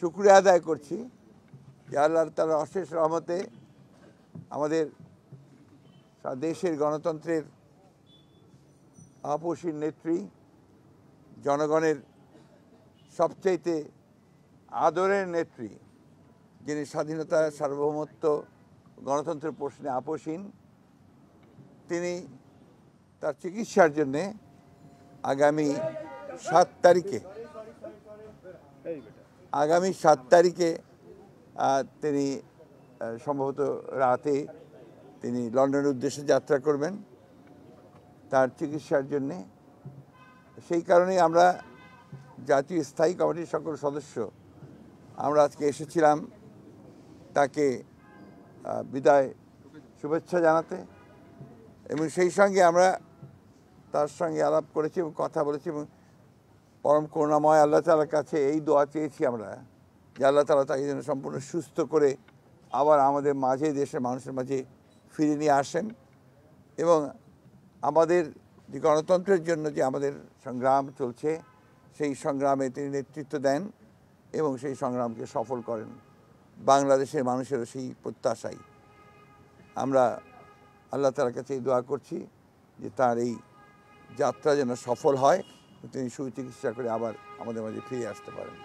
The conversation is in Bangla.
শুকরিয়া আদায় করছি যে আল্লাহ তাআলার অশেষ রহমতে আমাদের দেশের গণতন্ত্রের আপসীর নেত্রী, জনগণের সবচাইতে আদরের নেত্রী, যিনি স্বাধীনতা, সার্বভৌমত্ব, গণতন্ত্রের প্রশ্নে আপোষহীন, তিনি তার চিকিৎসার জন্যে আগামী 7 তারিখে তিনি সম্ভবত রাতে তিনি লন্ডনের উদ্দেশ্যে যাত্রা করবেন তার চিকিৎসার জন্যে। সেই কারণেই আমরা জাতীয় স্থায়ী কমিটির সকল সদস্য আমরা আজকে এসেছিলাম তাকে বিদায় শুভেচ্ছা জানাতে, এবং সেই সঙ্গে আমরা তার সঙ্গে আলাপ করেছি এবং কথা বলেছি, এবং পরম করুণাময় আল্লাহ তাআলার কাছে এই দোয়া চেয়েছি আমরা যে আল্লাহ তাআলা তাকে যেন সম্পূর্ণ সুস্থ করে আবার আমাদের মাঝে, দেশের মানুষের মাঝে ফিরিয়ে নিয়ে আসেন, এবং আমাদের যে গণতন্ত্রের জন্য যে আমাদের সংগ্রাম চলছে সেই সংগ্রামে তিনি নেতৃত্ব দেন এবং সেই সংগ্রামকে সফল করেন। বাংলাদেশের মানুষেরও সেই প্রত্যাশাই আমরা আল্লাহ তাআলার কাছে এই দোয়া করছি যে তার এই যাত্রা যেন সফল হয়, তিনি সুচিকিৎসা করে আবার আমাদের মাঝে ফিরে আসতে পারেন।